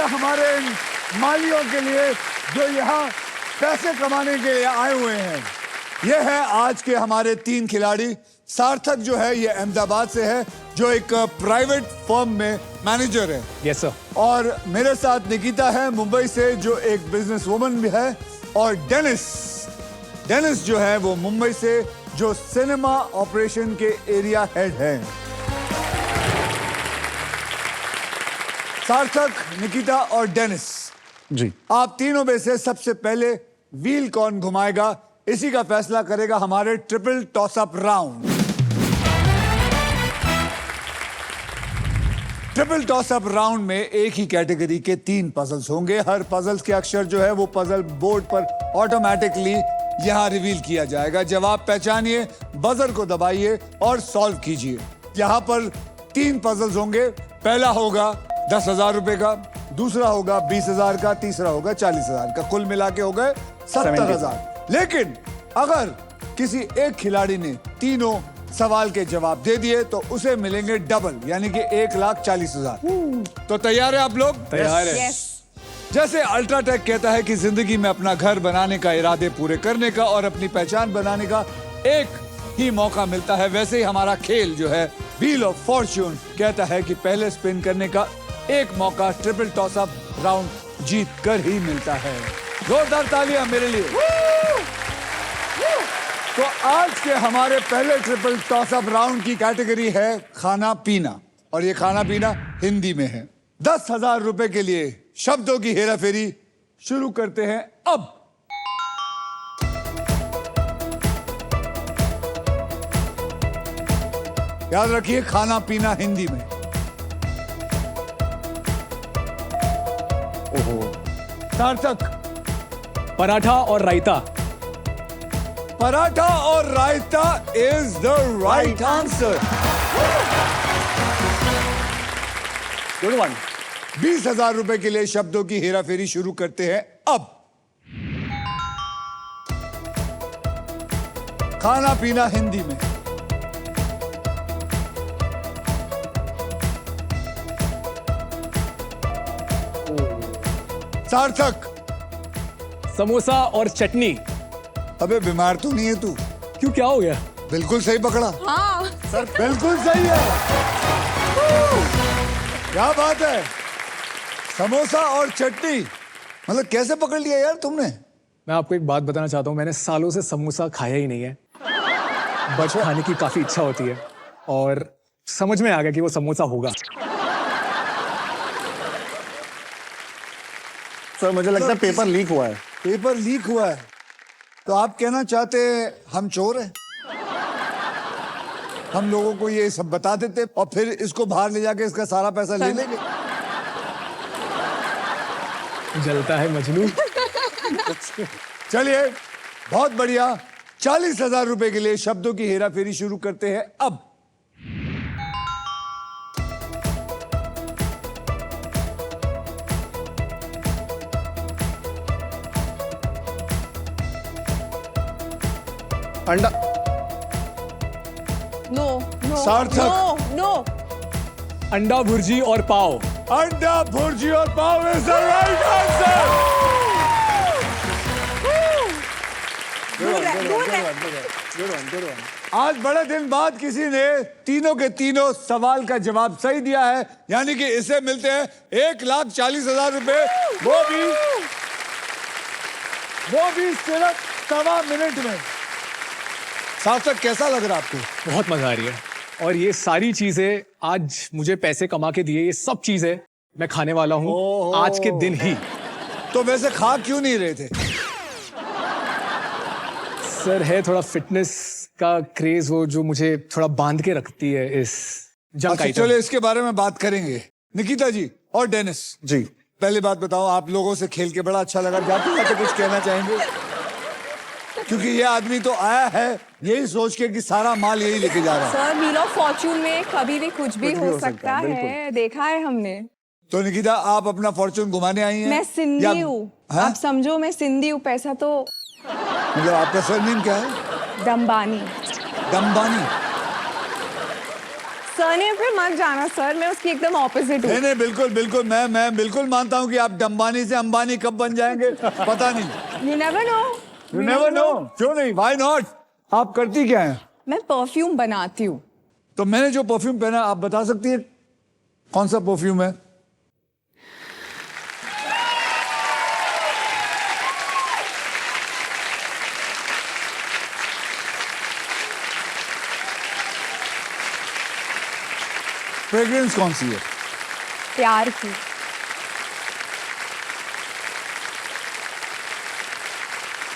तालियां हमारे इन मालियों के लिए जो यहाँ पैसे कमाने के लिए आए हुए हैं। ये है आज के हमारे 3 खिलाड़ी। सार्थक जो है ये अहमदाबाद से है, जो एक प्राइवेट फर्म में मैनेजर है। Yes sir. और मेरे साथ निकिता है मुंबई से, जो एक बिजनेस वुमन भी है। और डेनिस जो है वो मुंबई से, जो सिनेमा ऑपरेशन के एरिया हेड है। सार्थक, निकिता और डेनिस जी, आप तीनों में से सबसे पहले व्हील कौन घुमाएगा, इसी का फैसला करेगा हमारे triple toss up round. Triple toss up round में एक ही कैटेगरी के 3 पजल्स होंगे। हर पजल्स के अक्षर जो है वो पजल बोर्ड पर ऑटोमेटिकली यहां रिवील किया जाएगा। जवाब पहचानिए, बजर को दबाइए और सॉल्व कीजिए। यहां पर 3 पजल्स होंगे। पहला होगा 10,000 रुपए का, दूसरा होगा 20,000 का, तीसरा होगा 40,000 का। कुल मिला के हो गए 70,000। लेकिन अगर किसी एक खिलाड़ी ने तीनों सवाल के जवाब दे दिए तो उसे मिलेंगे डबल, यानी कि 1,40,000। तो तैयार है आप लोग? तैयार है। यस। जैसे अल्ट्राटेक कहता है कि जिंदगी में अपना घर बनाने का, इरादे पूरे करने का और अपनी पहचान बनाने का एक ही मौका मिलता है, वैसे ही हमारा खेल जो है व्हील ऑफ फॉर्च्यून कहता है कि पहले स्पिन करने का एक मौका ट्रिपल टॉस अप राउंड जीत कर ही मिलता है। जोरदार तालियां मेरे लिए। तो आज के हमारे पहले ट्रिपल टॉस अप राउंड की कैटेगरी है खाना पीना, और ये खाना पीना हिंदी में है। 10,000 रुपए के लिए शब्दों की हेराफेरी शुरू करते हैं अब। याद रखिए, खाना पीना हिंदी में। ओहो। सार्थक, पराठा और रायता। पराठा और raita is the right answer. Good one. 20,000 रुपए के लिए शब्दों की हेराफेरी शुरू करते हैं अब। खाना पीना हिंदी में। सार्थक, समोसा और चटनी। अबे बीमार तो नहीं है तू? क्यों, क्या हो गया? बिल्कुल सही पकड़ा। हाँ। सर बिल्कुल सही है। क्या बात है, समोसा और चटनी, मतलब कैसे पकड़ लिया यार तुमने? मैं आपको एक बात बताना चाहता हूँ, मैंने सालों से समोसा खाया ही नहीं है, बट खाने की काफी इच्छा होती है और समझ में आ गया कि वो समोसा होगा। सर मुझे लगता है पेपर लीक हुआ है। पेपर लीक हुआ है? तो आप कहना चाहते हैं हम चोर हैं? हम लोगों को ये सब बता देते और फिर इसको बाहर ले जाके इसका सारा पैसा ले लेंगे। जलता है मजनू। चलिए, बहुत बढ़िया। 40,000 रुपए के लिए शब्दों की हेराफेरी शुरू करते हैं अब। अंडा। No no Sarthak. No no. अंडा भुर्जी और पाव। अंडा भुर्जी और pav is the right answer. आज बड़े दिन बाद किसी ने तीनों के तीनों सवाल का जवाब सही दिया है, यानी कि इसे मिलते हैं 1,40,000 रुपए, वो भी सिर्फ 1.25 मिनट में। सार्थक, कैसा लग रहा आपको? बहुत मजा आ रही है, और ये सारी चीजें आज मुझे पैसे कमा के दिए, ये सब चीजें मैं खाने वाला हूँ आज के दिन ही। तो वैसे खा क्यों नहीं रहे थे? सर है थोड़ा फिटनेस का क्रेज, वो जो मुझे थोड़ा बांध के रखती है इस जंक अच्छा, आइटम। चलो इसके बारे में बात करेंगे। निकिता जी और डेनिस जी। पहले बात बताओ, आप लोगों से खेल के बड़ा अच्छा लगा। जाते जाते कुछ कहना चाहेंगे? क्योंकि ये आदमी तो आया है यही सोच के कि सारा माल यही लेके जा रहा है। सर व्हील ऑफ फॉर्च्यून में कभी भी कुछ भी हो सकता है, देखा है हमने। तो निकिता, आप अपना फॉर्चून घुमाने आई हैं? मैं सिंधी या- हूँ, हाँ? आप समझो मैं सिंधी हूँ। पैसा तो मतलब आपका सरनेम क्या है? दम्बानी। दम्बानी। सरनेम पे मत जाना सर, मैं उसकी एकदम ऑपोजिट हूँ। नहीं नहीं, बिल्कुल बिल्कुल, मैं बिल्कुल मानता हूँ कि आप डम्बानी से अंबानी कब बन जाएंगे पता नहीं। You never know. You never know. क्यों नहीं, व्हाई नॉट। आप करती क्या है? मैं परफ्यूम बनाती हूँ। तो मैंने जो परफ्यूम पहना, आप बता सकती है कौन सा परफ्यूम है? फ्रेग्रेंस कौन सी है? प्यार की।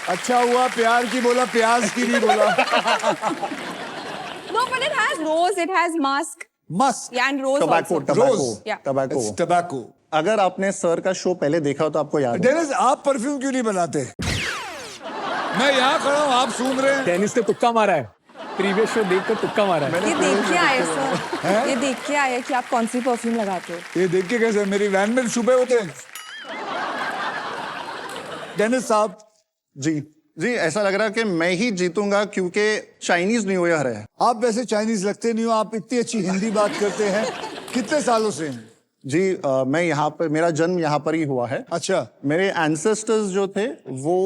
अच्छा हुआ प्यार की बोला, प्याज की नहीं बोला। No, but it has rose, it has musk. मस्त। Yeah, and rose tobacco also. Tobacco Yeah. Tobacco. Tobacco. अगर आपने सर का शो पहले देखा हो तो आपको याद है। डेनिस, आप परफ्यूम क्यों नहीं बनाते? मैं यहाँ खड़ा हूँ, आप सूंघ रहे हैं। डेनिस ने तुक्का मारा है, प्रीवियस शो देखकर तुक्का मारा है। ये देख के आए सर, ये देख के आए कि आप कौन सी परफ्यूम लगाते हो। ये देख के कैसे, मेरी वैन में छुपे होते हैं? डेनिस साहब, जी जी, ऐसा लग रहा है कि मैं ही जीतूंगा क्योंकि चाइनीज न्यू ईयर है। आप वैसे चाइनीज लगते नहीं हो, आप इतनी अच्छी हिंदी बात करते हैं। कितने सालों से हैं? जी मैं यहाँ पर, मेरा जन्म यहाँ पर ही हुआ है। अच्छा, मेरे एंसेस्टर्स जो थे वो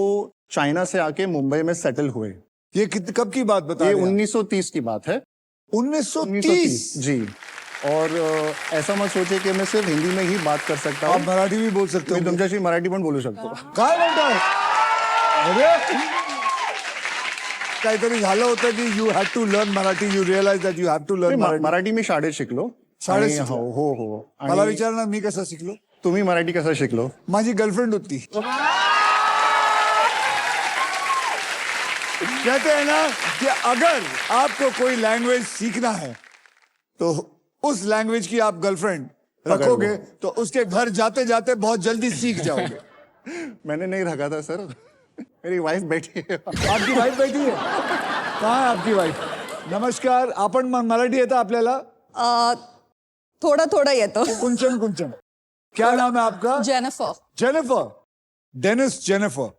चाइना से आके मुंबई में सेटल हुए। ये कब की बात बता ये रहे हैं? 1930 की बात है। 1930। जी। और ऐसा मत सोचिए कि मैं सिर्फ हिंदी में ही बात कर सकता आप हूँ। मराठी भी बोल सकते मी हो। तुमच्याशी मराठी पण बोलू शकतो। काय म्हणताय? अरे काहीतरी झालं होतं की you had to learn Marathi, you realise that you have to learn Marathi. Marathi मी शाळेत शिकलो। शाळेत आणि शिकला? हो हो हो। मला आणि विचार ना, मी कसं शिकलो? तुम्ही मराठी कसं शिकलो? माझी गर्लफ्रेंड होती। कहते हैं ना कि अगर आपको कोई लैंग्वेज सीखना है तो उस लैंग्वेज की आप गर्लफ्रेंड रखोगे तो उसके घर जाते जाते बहुत जल्दी सीख जाओगे। मैंने नहीं रखा था सर, मेरी वाइफ बैठी है। आपकी वाईफ बैठी है? कहाँ है आपकी वाईफ? नमस्कार, आपण मराठी येतं आपल्याला? थोड़ा थोड़ा येतो। कुंचन कुंचन। क्या नाम है आपका? जेनिफर। जेनिफर। Dennis Jennifer.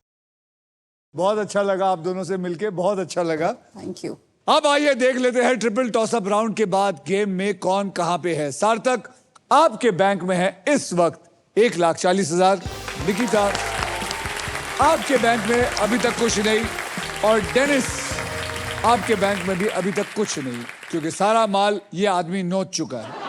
बहुत अच्छा लगा आप दोनों से मिलके, बहुत अच्छा लगा। Thank you. अब आइए देख लेते हैं ट्रिपल टॉसअप राउंड के बाद गेम में कौन कहां पे है। सार्थक, आपके बैंक में है इस वक्त 1,40,000। निकिता, आपके बैंक में अभी तक कुछ नहीं, और डेनिस, आपके बैंक में भी अभी तक कुछ नहीं, क्योंकि सारा माल ये आदमी नोच चुका है।